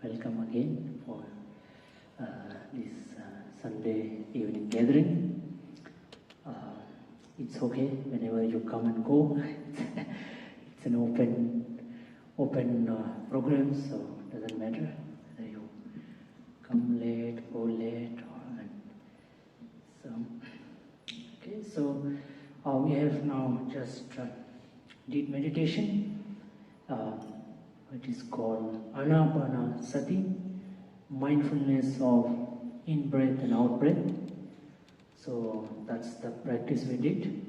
Welcome again for this Sunday evening gathering. It's okay whenever you come and go. It's an open program, so it doesn't matter whether you come late, go late, so we have now just did meditation. It is called Anapanasati, mindfulness of in-breath and out-breath. So that's the practice we did.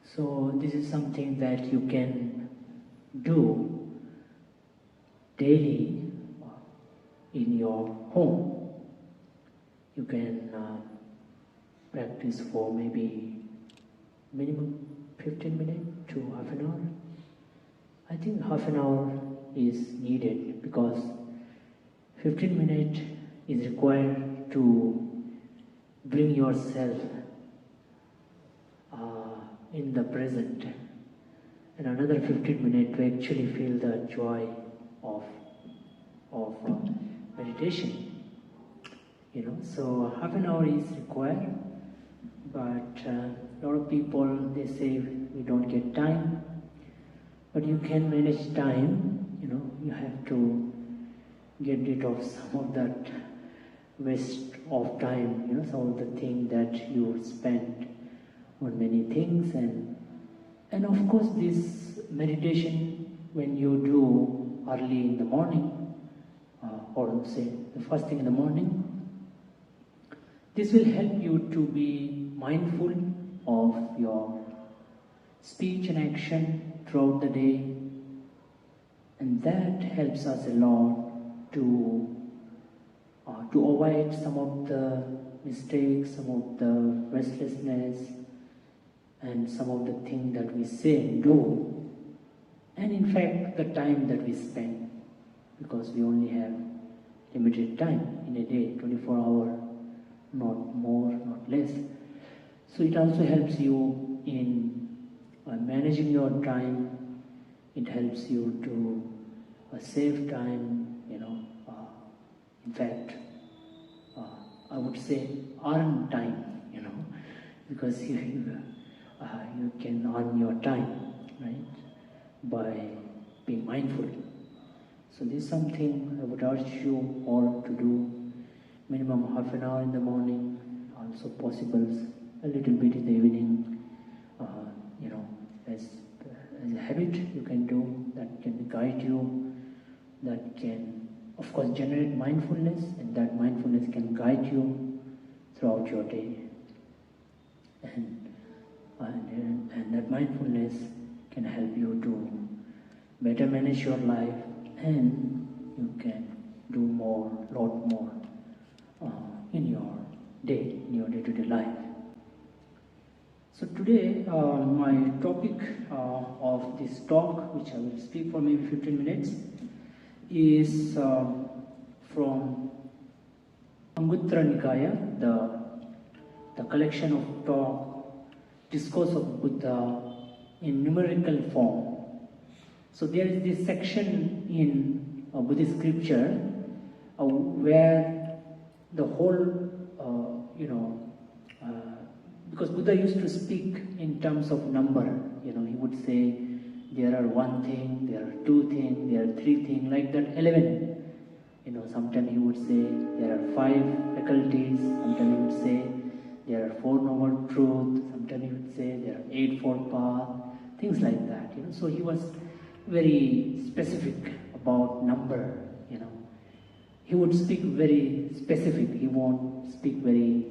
So this is something that you can do daily in your home. You can practice for maybe minimum 15 minutes to half an hour. I think half an hour is needed because 15 minutes is required to bring yourself in the present, and another 15 minutes to actually feel the joy of meditation. So half an hour is required, but a lot of people, they say we don't get time. But you can manage time. You have to get rid of some of that waste of time, some of the things that you spend on many things. And of course this meditation, when you do early in the morning, or say the first thing in the morning, this will help you to be mindful of your speech and action throughout the day, and that helps us a lot to avoid some of the mistakes, some of the restlessness, and some of the things that we say and do, and in fact the time that we spend, because we only have limited time in a day, 24 hours, not more, not less. So it also helps you in managing your time. It helps you to save time, in fact, I would say earn time, because you can earn your time, right, by being mindful. So this is something I would urge you all to do, minimum half an hour in the morning, also possible a little bit in the evening, as a habit you can do, that can guide you, that can of course generate mindfulness, and that mindfulness can guide you throughout your day. And that mindfulness can help you to better manage your life, and you can do lot more in your day, in your day-to-day life. So today, my topic of this talk, which I will speak for maybe 15 minutes, is from Anguttara Nikaya, the collection of talk, Discourse of Buddha in numerical form. So there is this section in Buddhist scripture where the whole, because Buddha used to speak in terms of number, he would say there are one thing, there are two things, there are three things, like that 11. Sometimes he would say there are 5 faculties, sometimes he would say there are 4 noble truths, sometimes he would say there are 8 fold paths, things like that. So he was very specific about number. He would speak very specific. He won't speak very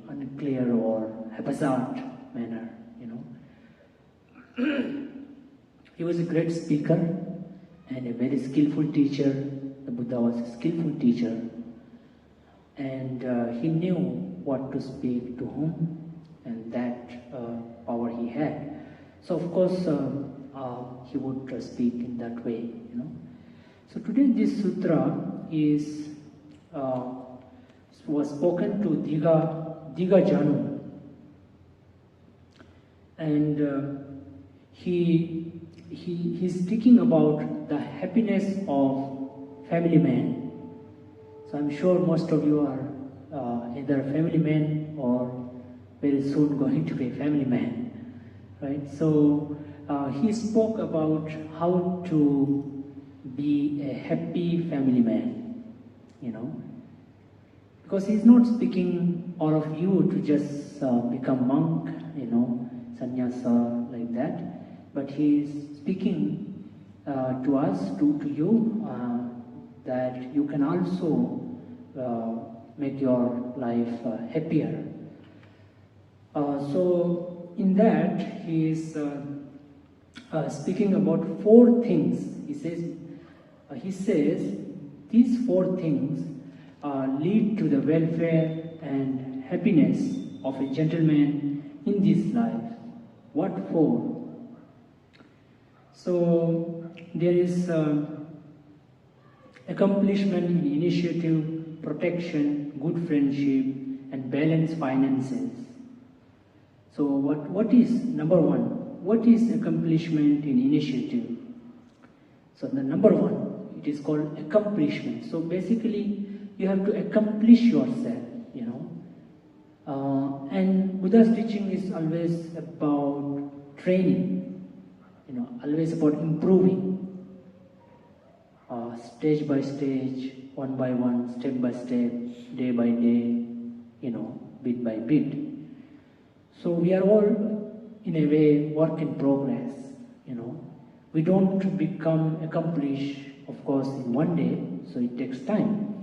unclear or haphazard manner. He was a great speaker and a very skillful teacher. The Buddha was a skillful teacher, and he knew what to speak to whom, and that power he had. So of course he would speak in that way. So today this sutra was spoken to Diga Janu, and he's speaking about the happiness of family man. So I'm sure most of you are either family man or very soon going to be a family man, right? So he spoke about how to be a happy family man, because he's not speaking all of you to just become monk, sannyasa like that, but he's speaking to us, to you, that you can also make your life happier. So in that he is speaking about 4 things. He says these 4 things lead to the welfare and happiness of a gentleman in this life. What 4? So there is accomplishment in initiative, protection, good friendship, and balanced finances. So what is number 1? What is accomplishment in initiative? So the number 1, it is called accomplishment. So basically you have to accomplish yourself, and Buddha's teaching is always about training, always about improving, stage by stage, one by one, step by step, day by day, bit by bit. So we are all, in a way, work in progress, We don't become accomplished, of course, in one day, so it takes time.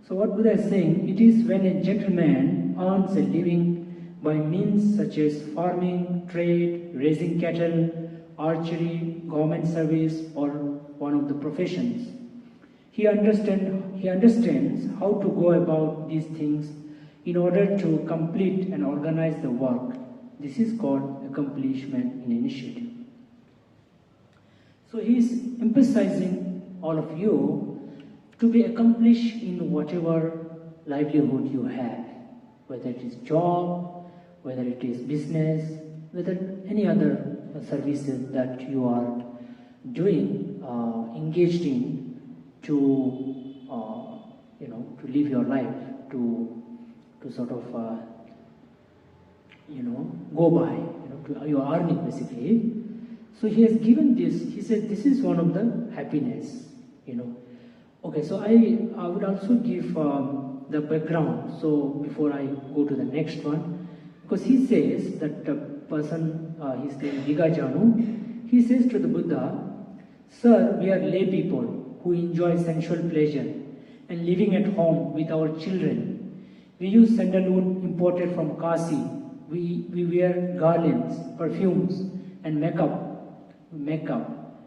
So what Buddha is saying, it is when a gentleman earns a living by means such as farming, trade, raising cattle, archery, government service, or one of the professions. He understands how to go about these things in order to complete and organize the work. This is called accomplishment in initiative. So he is emphasizing all of you to be accomplished in whatever livelihood you have, whether it is job, whether it is business, whether any other services that you are doing, engaged in to live your life, to sort of go by, you are earning basically. So he has given this. He said this is one of the happiness, Okay, so I would also give the background. So before I go to the next one, because he says that the person, his name Digajanu, he says to the Buddha, "Sir, we are lay people who enjoy sensual pleasure and living at home with our children. We use sandalwood imported from Kasi. We wear garlands, perfumes, and makeup.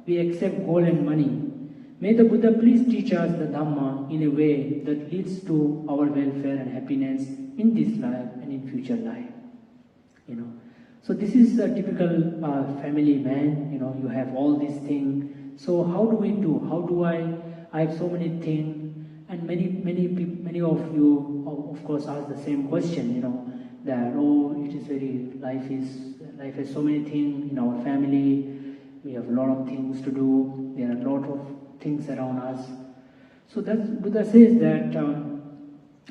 We accept gold and money. May the Buddha please teach us the Dhamma in a way that leads to our welfare and happiness in this life and in future life." So this is a typical family man. You have all these things. So how do we do? How do I have so many things, and many of you, of course, ask the same question. That it is life has so many things in our family. We have a lot of things to do. There are a lot of things around us. So that Buddha says that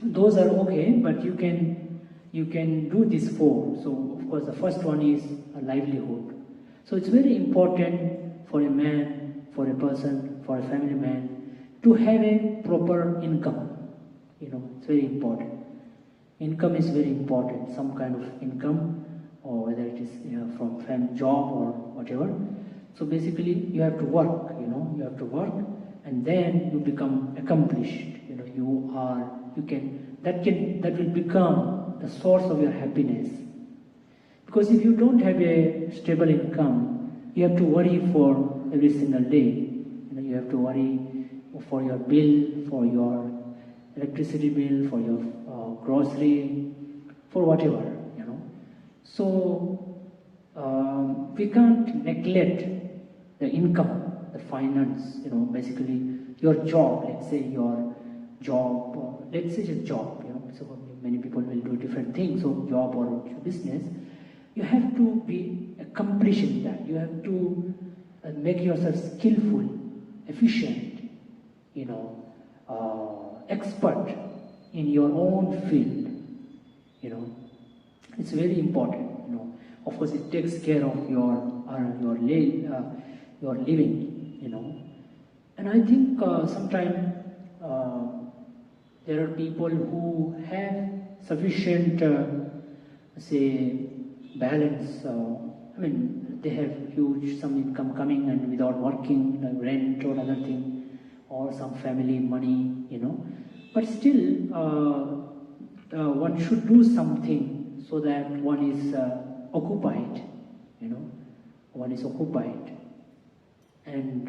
those are okay, but you can do these 4. So of course the first one is a livelihood. So it's very important for a man, for a person, for a family man to have a proper income. It's very important. Income is very important. Some kind of income, or whether it is from family job or whatever. So basically you have to work. You have to work, and then you become accomplished. That will become the source of your happiness. Because if you don't have a stable income, you have to worry for every single day. You have to worry for your bill, for your electricity bill, for your grocery, for whatever. So we can't neglect the income, the finance. Basically your job. Let's say your job. Let's say your job. So many people will do different things. So job or business, you have to be accomplished in that. You have to make yourself skillful, efficient. expert in your own field. It's very important. Of course, it takes care of your living. And I think sometimes there are people who have sufficient, say, balance. They have huge some income coming and without working, like rent or other thing, or some family money, But still, one should do something so that one is occupied, One is occupied. And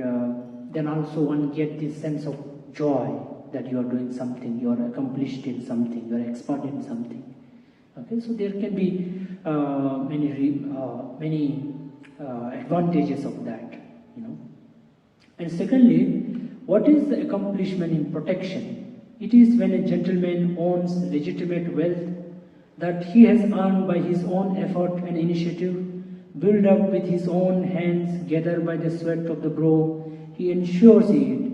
then also one gets this sense of joy that you are doing something, you are accomplished in something, you are expert in something. Okay, so there can be many advantages of that, And secondly, what is the accomplishment in protection? It is when a gentleman owns legitimate wealth that he has earned by his own effort and initiative, built up with his own hands, gathered by the sweat of the brow. He ensures it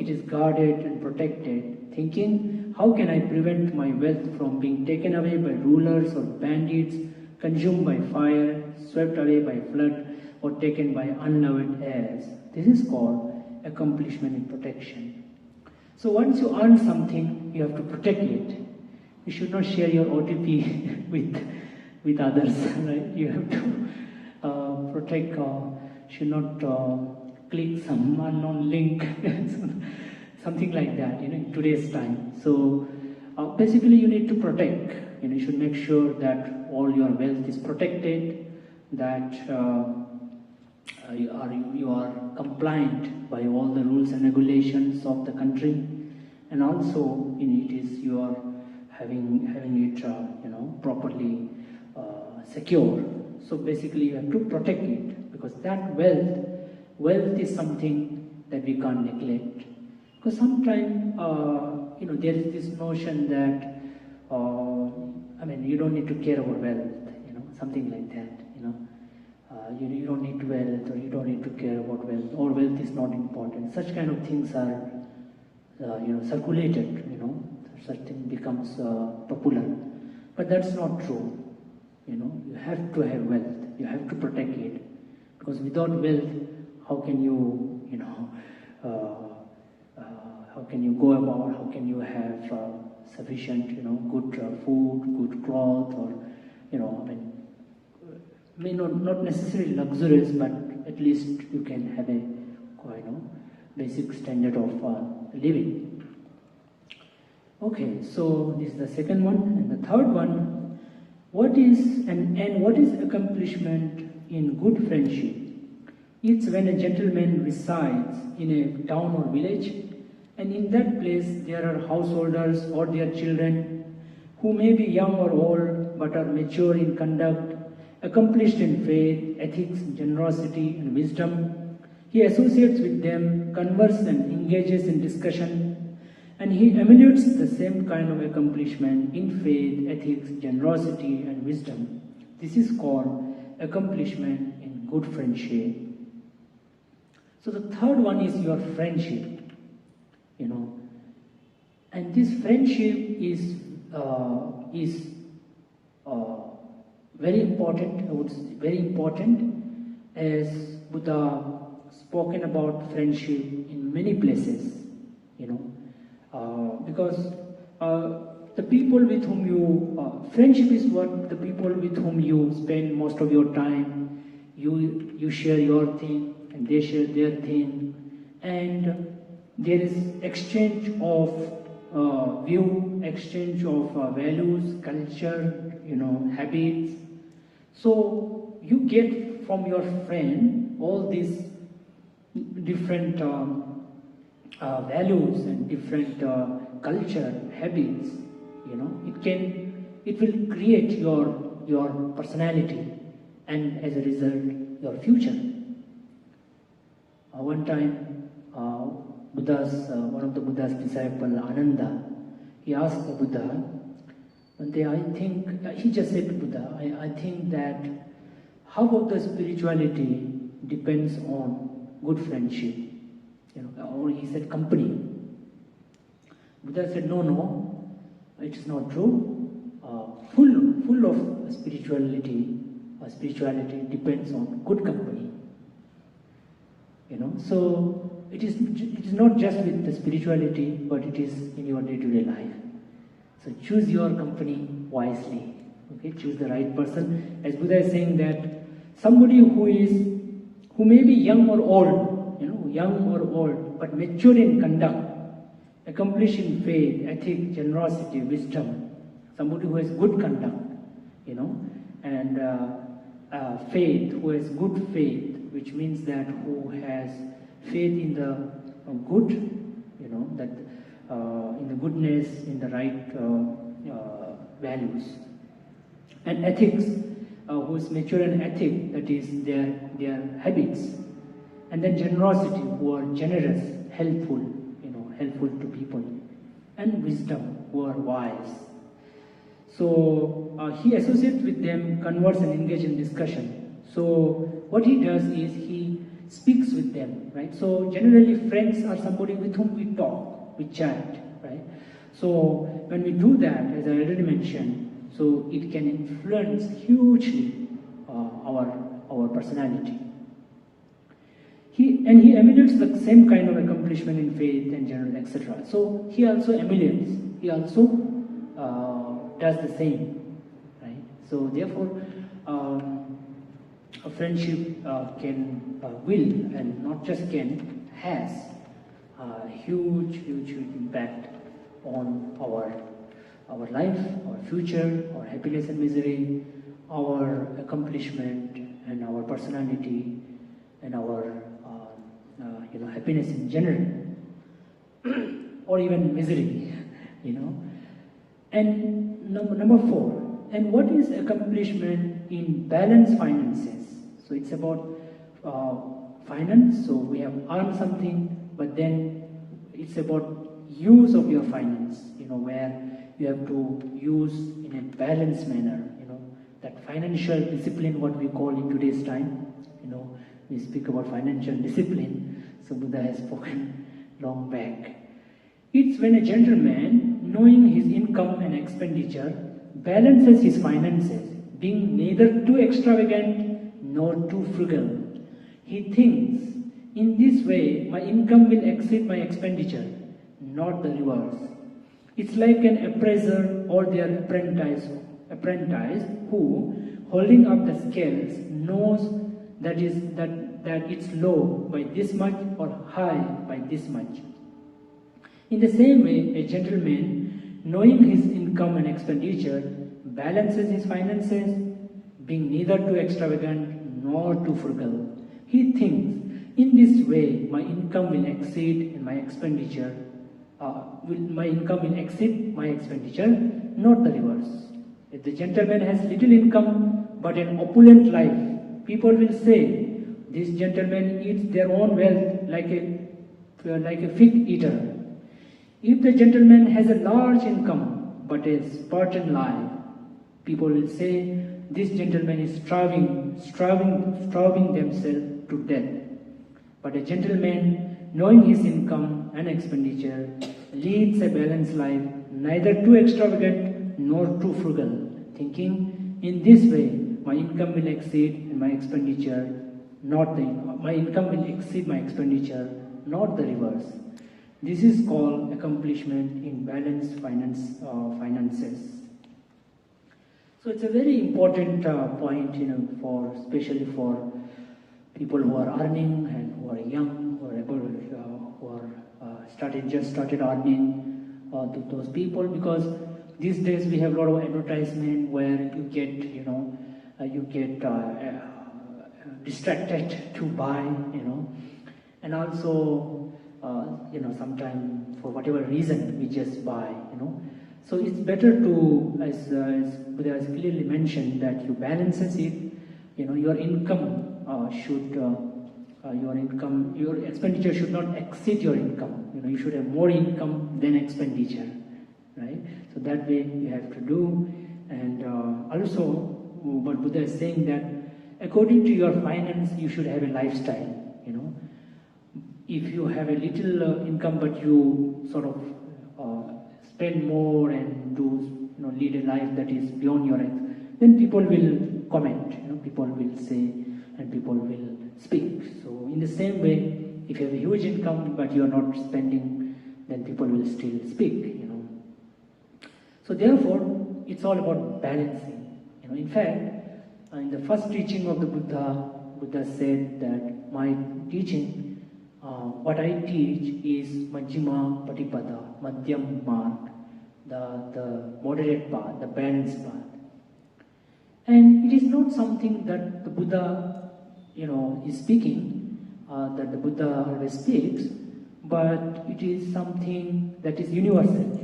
is guarded and protected, thinking, how can I prevent my wealth from being taken away by rulers or bandits, consumed by fire, swept away by flood, or taken by unloved heirs? This is called accomplishment in protection. So once you earn something, you have to protect it. You should not share your OTP with others, right? You have to protect, should not click some unknown link, something like that, in today's time. So basically you need to protect, you should make sure that all your wealth is protected, that you are compliant by all the rules and regulations of the country, and also you are having it properly secure. So basically you have to protect it, because that wealth is something that we can't neglect. Because sometimes there is this notion that you don't need to care about wealth, something like that, you don't need wealth, or you don't need to care about wealth, or wealth is not important. Such kind of things are circulated, such thing becomes popular. But that's not true. You have to have wealth, you have to protect it, because without wealth, how can you go about, how can you have sufficient, good food, good cloth, or, not necessarily luxurious, but at least you can have a, basic standard of living. Okay, so this is the second one. And the third one, what is accomplishment in good friendship? It's when a gentleman resides in a town or village, and in that place there are householders or their children who may be young or old but are mature in conduct, accomplished in faith, ethics, generosity, and wisdom. He associates with them, converses and engages in discussion, and he emulates the same kind of accomplishment in faith, ethics, generosity, and wisdom. This is called accomplishment in good friendship. So the third one is your friendship, and this friendship is very important. I would say very important, as Buddha spoken about friendship in many places, because the people with whom friendship is what the people with whom you spend most of your time. You share your thing and they share their thing, and there is exchange of view, exchange of values, culture, habits. So you get from your friend all these different values and different culture, habits. It will create your personality, and as a result, your future. One time, one of the Buddha's disciple, Ananda, he asked the Buddha, one day, he just said to Buddha, I think that half of the spirituality depends on good friendship. Or he said company. Buddha said, no, it is not true. Full of spirituality. Spirituality depends on good company. So it is not just with the spirituality, but it is in your day-to-day life. So choose your company wisely. Okay, choose the right person. As Buddha is saying that somebody who may be young or old, but mature in conduct, accomplished in faith, ethics, generosity, wisdom, somebody who has good conduct, and faith, who has good faith, which means that who has faith in the good, that in the goodness, in the right values, and ethics, who is mature in ethics, that is their habits, and then generosity, who are generous, helpful to people, and wisdom, who are wise. So he associates with them, converse and engage in discussion. So what he does is he speaks with them, right? So generally friends are somebody with whom we talk, we chat, right? So when we do that, as I already mentioned, so it can influence hugely our personality. He emulates the same kind of accomplishment in faith and general, etc. So he also emulates. He also does the same, right? So therefore, a friendship will, and not just can, has a huge impact on our life, our future, our happiness and misery, our accomplishment, and our personality, and our happiness in general, or even misery, And number 4, and what is accomplishment in balanced finances? So it's about finance, so we have earned something, but then it's about use of your finance, where you have to use in a balanced manner, that financial discipline, what we call in today's time, we speak about financial discipline, so Buddha has spoken long back. It's when a gentleman, knowing his income and expenditure, balances his finances, being neither too extravagant nor too frugal. He thinks, in this way, my income will exceed my expenditure, not the reverse. It's like an appraiser or their apprentice who, holding up the scales, knows that it's low by this much or high by this much. In the same way, a gentleman, knowing his income and expenditure, balances his finances, being neither too extravagant nor too frugal. He thinks, in this way, my income will exceed my expenditure. Not the reverse. If the gentleman has little income but an opulent life, people will say, this gentleman eats their own wealth like a fig eater. If the gentleman has a large income but a Spartan life, people will say, this gentleman is starving themselves to death. But a gentleman, knowing his income and expenditure, leads a balanced life, neither too extravagant nor too frugal, thinking, in this way, my income will exceed my expenditure, not the reverse. This is called accomplishment in balanced finances. So it's a very important point, especially for people who are earning and who are young, who are just started earning, to those people, because these days we have a lot of advertisement where you get distracted to buy, and also sometimes for whatever reason we just buy, So it's better to, as Buddha has clearly mentioned, that you balances it. Your income your expenditure should not exceed your income. You should have more income than expenditure, right? So that way you have to do. And also, what Buddha is saying that according to your finance, you should have a lifestyle. if you have a little income but you sort of spend more and do, lead a life that is beyond your then people will comment, people will say and people will speak. So in the same way, if you have a huge income but you are not spending, then people will still speak. So therefore, it's all about balancing. In fact, in the first teaching of the Buddha said that my teaching, what I teach is Majjhima Patipada, Madhyam Marg, the moderate path, the balanced path. And it is not something that the Buddha, is speaking, that the Buddha always speaks, but it is something that is universal,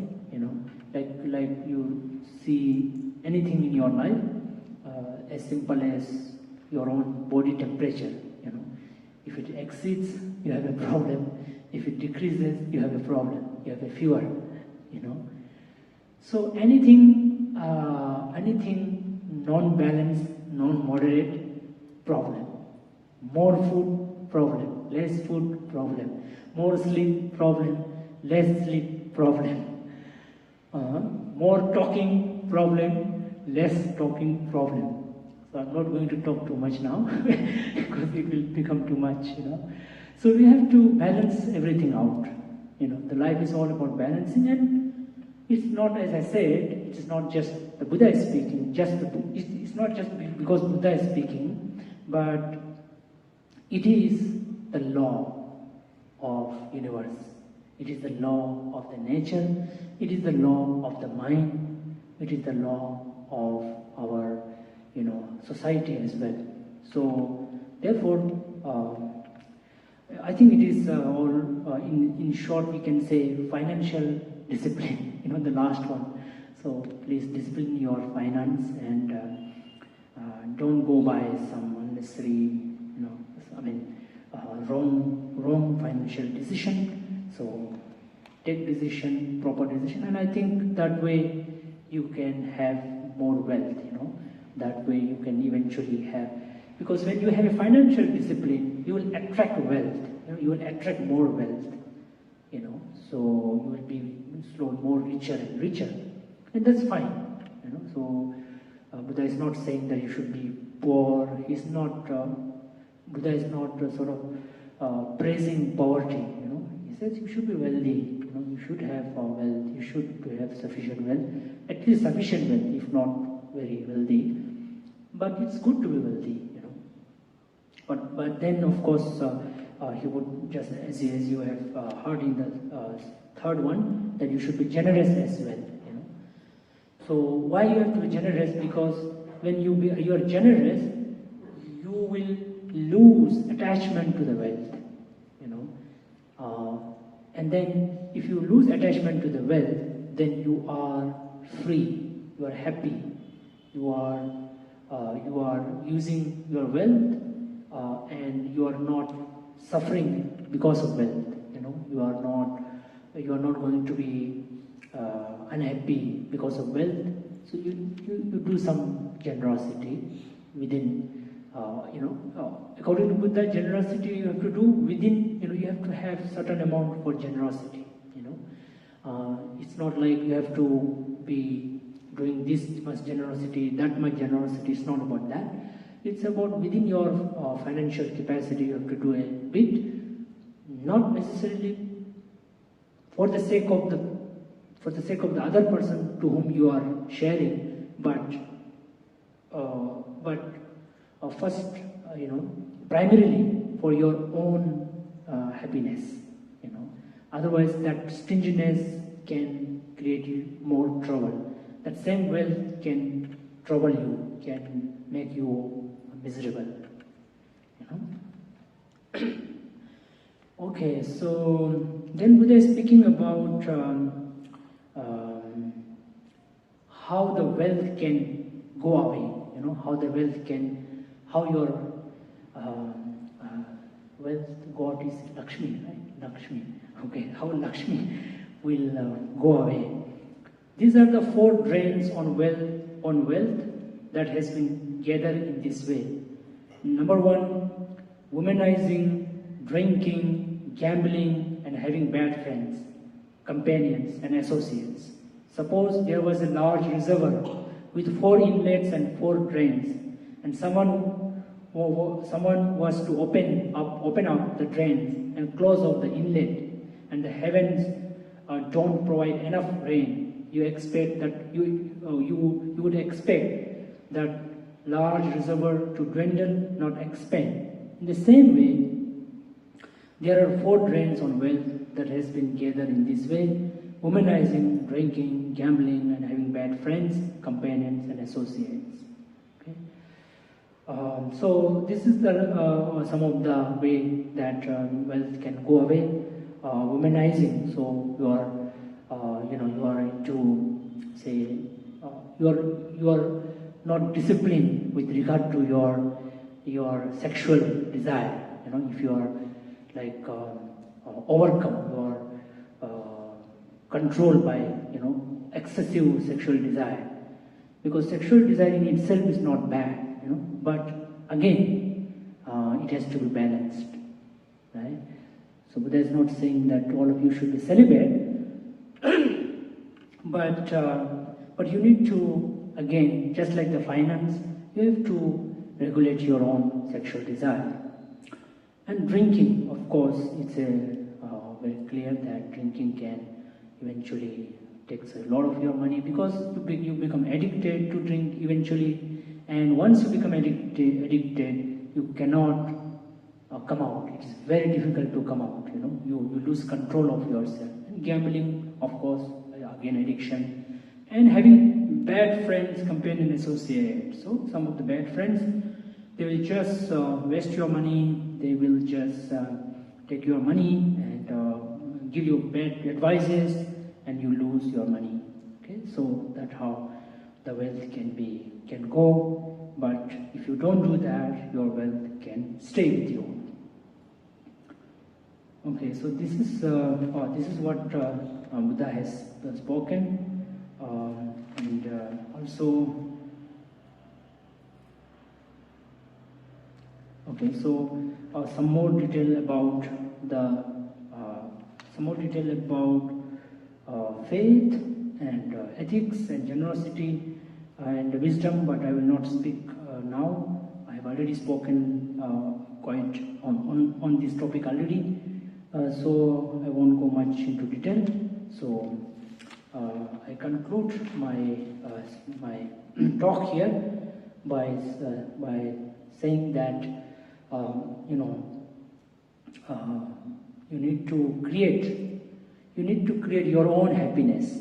like you see anything in your life, as simple as your own body temperature, If it exceeds, you have a problem. If it decreases, you have a problem. You have a fever, So anything non-balanced, non-moderate, problem. More food, problem. Less food, problem. More sleep, problem. Less sleep, problem. More talking, problem. Less talking, problem. So I'm not going to talk too much now because it will become too much, So we have to balance everything out. The life is all about balancing, and it's not, as I said, it's not just the Buddha is speaking, it's not just because Buddha is speaking, but it is the law of universe. It is the law of the nature. It is the law of the mind. It is the law of our, society as well. So, therefore, I think it is all, in short, we can say financial discipline, the last one. So please discipline your finance and don't go by some unnecessary, wrong financial decision. So take proper decision, and I think that way you can have more wealth, That way you can eventually have, because when you have a financial discipline, you will attract wealth, you will attract more wealth, So you will be more richer and richer, and that's fine, So Buddha is not saying that you should be poor. He's not. Buddha is not sort of praising poverty. He says you should be wealthy. You should have wealth. You should have sufficient wealth, at least sufficient wealth, if not very wealthy. But it's good to be wealthy. But then of course he would just as you have heard in the third one, that you should be generous as well. So why you have to be generous? Because when you are generous, you will lose attachment to the wealth. And then if you lose attachment to the wealth, then you are free. You are happy. You are using your wealth, and you are not suffering because of wealth. You are not going to be unhappy because of wealth. So you do some generosity within, according to Buddha, generosity you have to do within, you have to have certain amount for generosity, It's not like you have to be doing this much generosity, that much generosity. It's not about that. It's about within your financial capacity, you have to do a bit, not necessarily for the sake of the other person to whom you are sharing, but first, primarily for your own happiness. Otherwise, that stinginess can create you more trouble. That same wealth can trouble you, can make you miserable. Okay, so then Buddha is speaking about how the wealth can go away. How your wealth god is Lakshmi, right? Lakshmi. Okay, how Lakshmi will go away. These are the 4 drains on wealth that has been gathered in this way. Number 1, womanizing, drinking, gambling and having bad friends, companions and associates. Suppose there was a large reservoir with 4 inlets and 4 drains, and someone was to open up the drains and close off the inlet, and the heavens don't provide enough rain. You expect that you would expect that large reservoir to dwindle, not expand. In the same way, there are 4 drains on wealth that has been gathered in this way: womanizing, drinking, gambling, and having bad friends, companions, and associates. Okay? So this is the some of the way that wealth can go away. Womanizing, so you are into, say, you are not disciplined with regard to your sexual desire. If you are like overcome, you are controlled by excessive sexual desire, because sexual desire in itself is not bad, but again it has to be balanced, right? So Buddha is not saying that all of you should be celibate, but you need to, again, just like the finance, you have to regulate your own sexual desire. And drinking, of course, it's very clear that drinking can eventually takes a lot of your money, because you become addicted to drink eventually, and once you become addicted, you cannot come out. It's very difficult to come out. You lose control of yourself. And gambling, of course, again addiction, and having bad friends, companion, associates. So some of the bad friends, they will just waste your money. They will just take your money and give you bad advices, and you lose your money. Okay, so that's how the wealth can go. But if you don't do that, your wealth can stay with you. Okay, so this is what Buddha has spoken, and also. Okay, so some more detail about faith and ethics and generosity and wisdom, but I will not speak now. I have already spoken quite on this topic already, so I won't go much into detail. So I conclude my talk here by saying that you need to create your own happiness.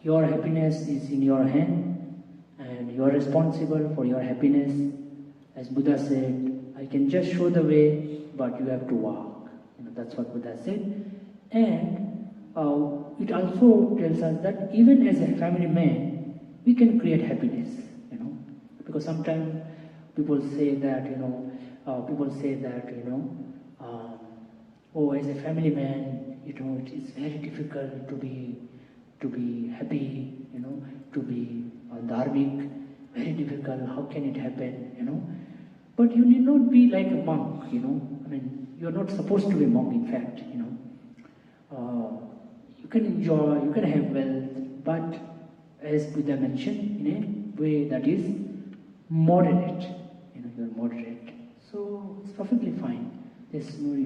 Your happiness is in your hand, and you are responsible for your happiness. As Buddha said, I can just show the way, but you have to walk. That's what Buddha said. And it also tells us that even as a family man, we can create happiness. Because sometimes people say that oh, as a family man, it is very difficult to be happy, to be dharmic, very difficult. How can it happen, But you need not be like a monk, you're not supposed to be a monk. In fact, you can enjoy, you can have wealth, but as Buddha mentioned, in a way that is moderate. You're moderate, so it's perfectly fine. There's no, you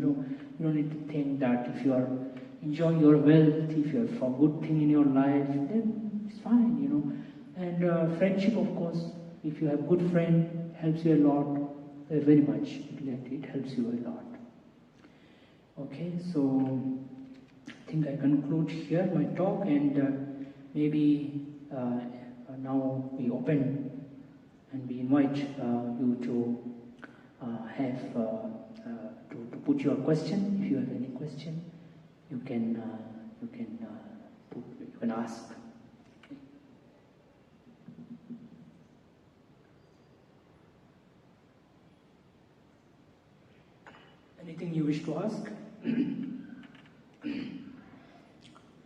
don't need to think that if you are enjoying your wealth, if you have a good thing in your life, then it's fine, And friendship, of course, if you have good friend, helps you a lot, very much. It helps you a lot. Okay, so I think I conclude here my talk, and maybe now we open and we invite you to have to put your question. If you have any question, you can ask. Anything you wish to ask?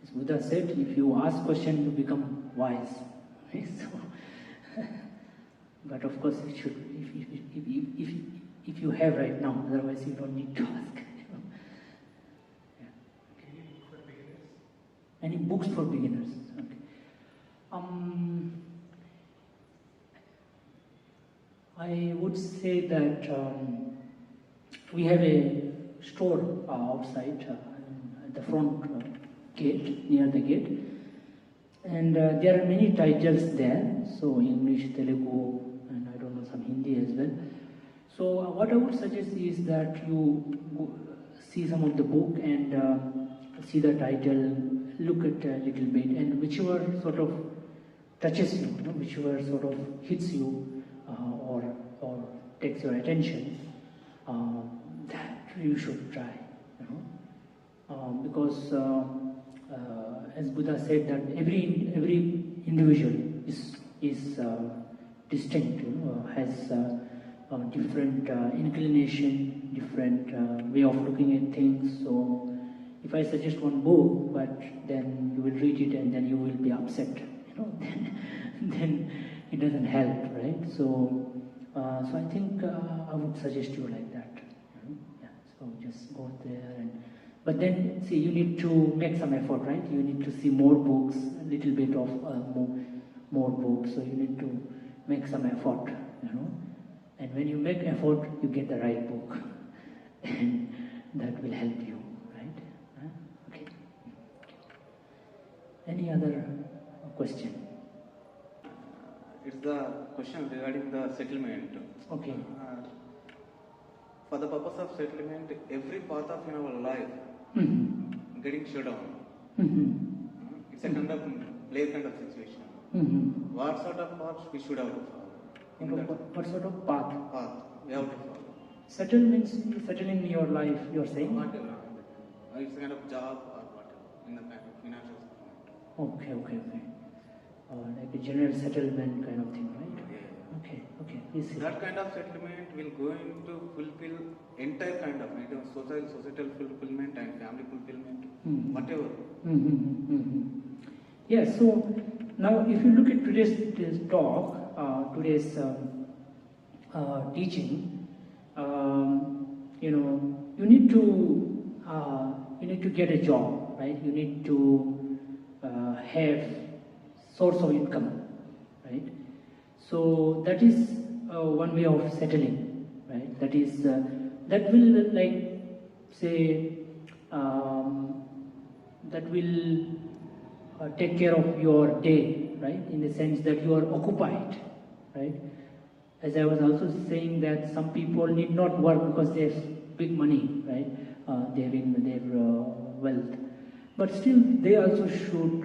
As Buddha said, if you ask question, you become wise. Okay? So, but of course, it should. If you have right now, otherwise you don't need to ask. Any books for beginners? Okay. I would say that we have a store outside at the front gate, near the gate, and there are many titles there, so English, Telugu, and I don't know, some Hindi as well. So what I would suggest is that you see some of the book and see the title, look at a little bit, and whichever sort of touches you, whichever sort of hits you or takes your attention, that you should try, because as Buddha said that every individual is distinct, has different inclination, different way of looking at things. So if I suggest one book, but then you will read it and then you will be upset, then it doesn't help, right? So I think I would suggest you like that. Yeah. So just go there, but then see, you need to make some effort, right? You need to see more books, a little bit of more books. So you need to make some effort, And when you make effort, you get the right book, and that will help you, right? Okay. Any other question? It's the question regarding the settlement. Okay. For the purpose of settlement, every path of in our life getting shut down. It's a kind of play kind of situation. What sort of path we should have to follow? What sort of path? Path we have to follow. Settling in your life, you are saying? Whatever. It's a kind of job or whatever in the kind of financial settlement. Okay. Like a general settlement kind of thing, right? Yeah. Okay. Yes, that kind of settlement will go into fulfill entire kind of societal fulfillment and family fulfillment, whatever. Yeah, so now if you look at today's talk, today's teaching, you need to get a job, right? You need to have source of income, right? So that is one way of settling, right? That is that will that will take care of your day, right? In the sense that you are occupied, right? As I was also saying that some people need not work because they have big money, right? They have wealth, but still they also should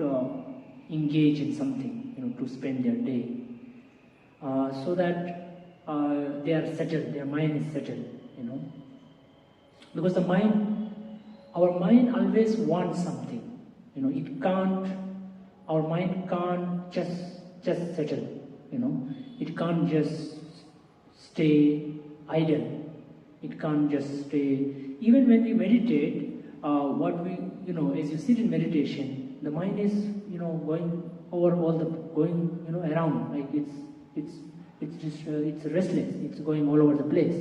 engage in something, to spend their day, so that they are settled, their mind is settled, because our mind always wants something, our mind can't just settle, it can't just stay idle, it can't just stay, even when we meditate, as you sit in meditation, the mind is, going over around, like it's restless, it's going all over the place.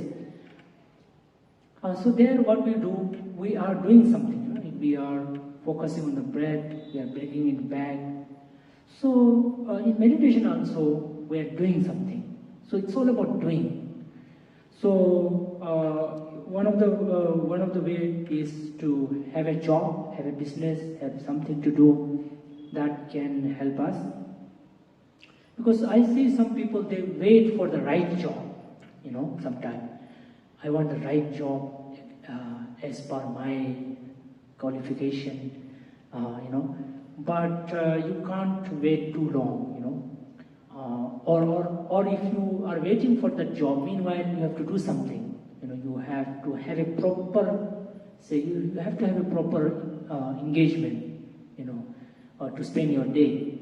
So there what we do, we are doing something, right? We are focusing on the breath, we are bringing it back. So in meditation also, we are doing something. So it's all about doing. So one of the way is to have a job, have a business, have something to do that can help us. Because I see some people, they wait for the right job, sometimes. I want the right job as per my qualification, but you can't wait too long, or if you are waiting for the job, meanwhile you have to do something, you have to have a proper, you have to have a proper engagement, to spend your day,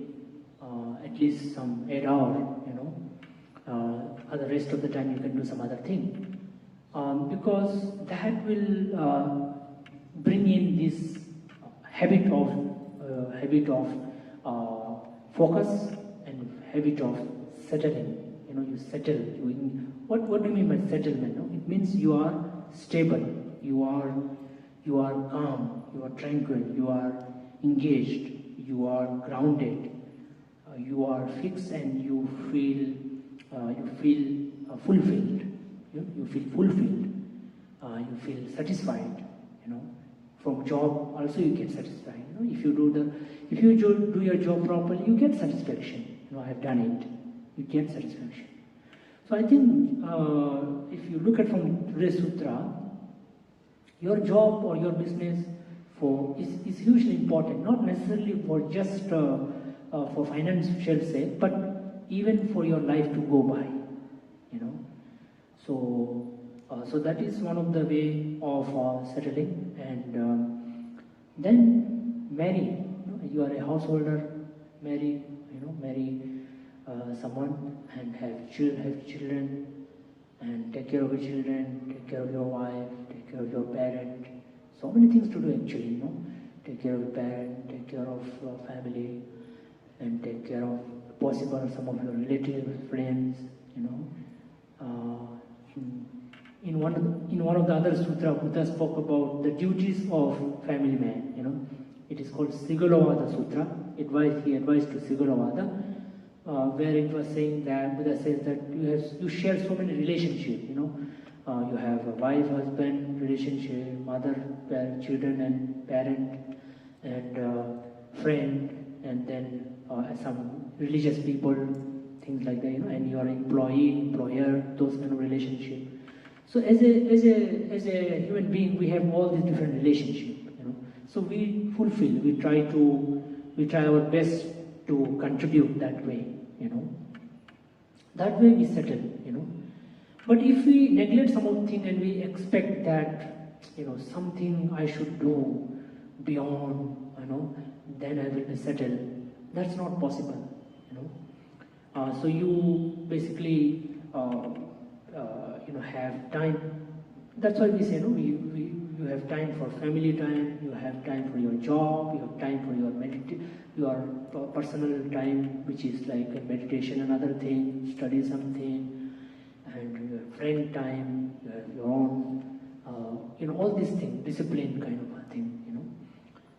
at least some 8 hours, the rest of the time you can do some other thing, because that will bring in this habit of focus and habit of settling. You settle. What do you mean by settlement? No? It means you are stable, you are calm, you are tranquil, you are engaged. you are grounded, you are fixed, and you feel fulfilled. You feel fulfilled. You feel satisfied. From job also you get satisfied. If you do your job properly, you get satisfaction. I have done it. You get satisfaction. So I think if you look at from today's sutra, your job or your business is hugely important. Not necessarily for just for financial sake, but even for your life to go by. So that is one of the way of settling. And then marry. You are a householder. Marry someone and have children, and take care of your children, take care of your wife, take care of your parent. So many things to do actually. Take care of your parent, take care of family, and take care of possible some of your relatives, friends. In one of the other sutra, Buddha spoke about the duties of family man. It is called Sigalovada Sutra. He advised to Sigalovada, where it was saying that Buddha says that you share so many relationships. You have a wife, husband relationship, mother, parent, children, and parent, and friend, and then some religious people, things like that. And your employee, employer, those kind of relationship. So as a human being, we have all these different relationships. So we fulfill. We try our best to contribute that way. That way we settle. But if we neglect something and we expect that something I should do beyond, then I will be settled. That's not possible. So you basically have time. That's why we say you have time for family time, you have time for your job, you have time for your personal time, which is like meditation, another thing, study something, and your friend time, you have your own, all these things, discipline kind of a thing,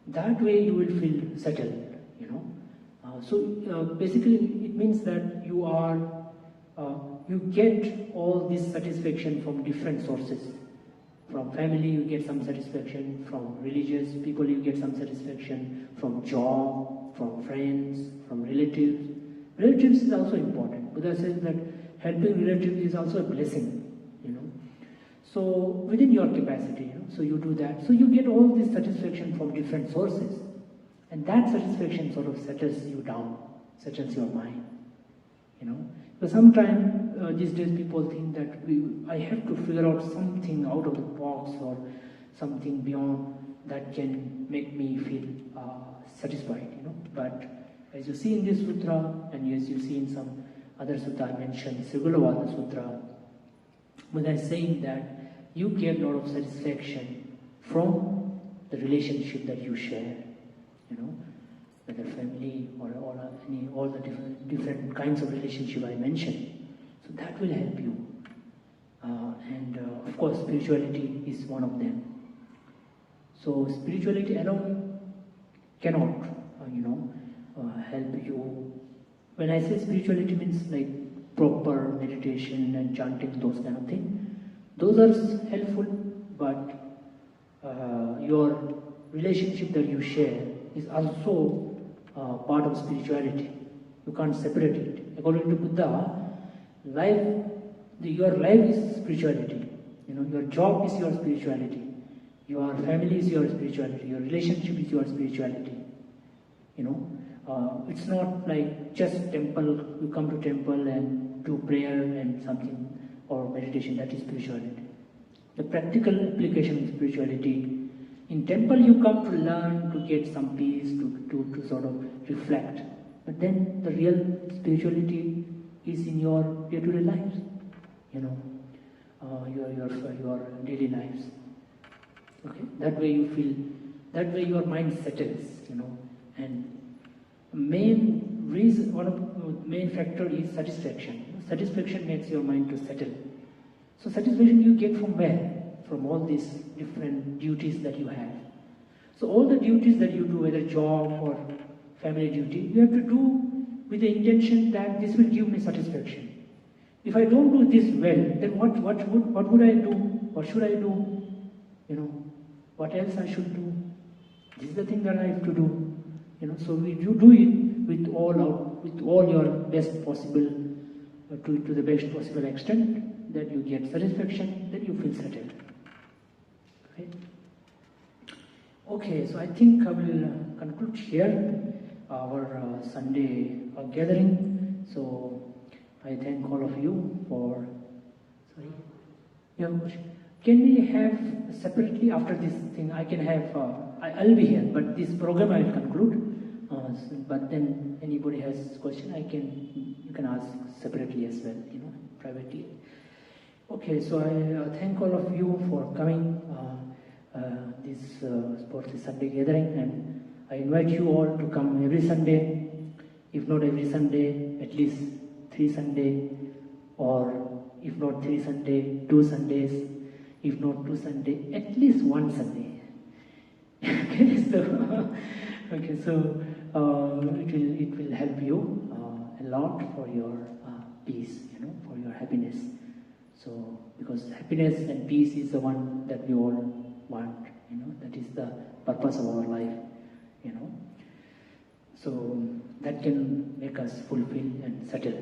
That way you will feel settled, So basically it means that you get all this satisfaction from different sources. From family you get some satisfaction, from religious people you get some satisfaction, from job, from friends, from relatives. Relatives is also important. Buddha says that helping relatives is also a blessing, So within your capacity, so you do that. So you get all this satisfaction from different sources. And that satisfaction sort of settles you down, settles your mind, Because sometimes these days people think that I have to figure out something out of the box or something beyond that can make me feel satisfied, But as you see in this sutra, and as you see in some other sutta I mentioned, Sigalovada Sutra, Buddha is saying that you get a lot of satisfaction from the relationship that you share, whether family or all the different kinds of relationship I mentioned. So that will help you. And of course, spirituality is one of them. So spirituality alone cannot, help you. When I say spirituality means like proper meditation and chanting, those kind of things. Those are helpful, but your relationship that you share is also part of spirituality. You can't separate it. According to Buddha, your life is spirituality. Your job is your spirituality. Your family is your spirituality. Your relationship is your spirituality. It's not like just temple. You come to temple and do prayer and something or meditation. That is spirituality. The practical application of spirituality. In temple you come to learn, to get some peace, to sort of reflect. But then the real spirituality is in your day-to-day lives, your daily lives. Okay, that way you feel, that way your mind settles, And one of the main factor is satisfaction. Satisfaction makes your mind to settle. So satisfaction you get from where? From all these different duties that you have. So all the duties that you do, whether job or family duty, you have to do with the intention that this will give me satisfaction. If I don't do this well, then what would I do? What should I do? What else I should do? This is the thing that I have to do. So you do it with all your best possible, to the best possible extent, that you get satisfaction, then you feel settled. Okay, so I think I will conclude here our Sunday gathering. So I thank all of you for. Sorry. Yeah. Can we have separately after this thing? I can have. I'll be here, but this program I will conclude. But then anybody has question, you can ask separately as well, privately. Okay, so I thank all of you for coming for this Sunday gathering, and I invite you all to come every Sunday, if not every Sunday, at least 3 Sundays, or if not 3 Sundays, 2 Sundays, if not 2 Sundays, at least 1 Sunday. So it will help you a lot for your peace, for your happiness. So because happiness and peace is the one that we all want, that is the purpose of our life, So that can make us fulfill and settle,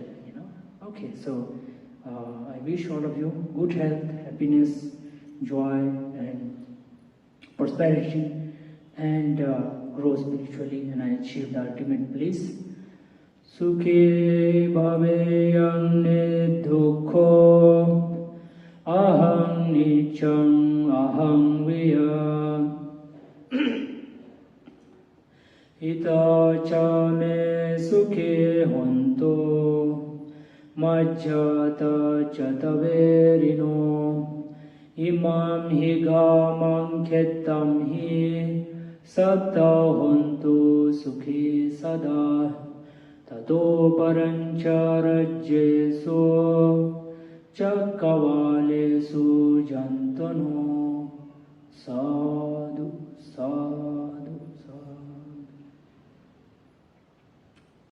Okay, so I wish all of you good health, happiness, joy, and prosperity, and grow spiritually, and I achieve the ultimate bliss. Sukhe bhaveyan dukkho aham niccang aham viya ita ca me sukhe honto majjata ca taverino imam hi gamam khettam hi satta hontu sukhi sada tato parancha rajyesu cakkavalesu jantano sadhu sadhu.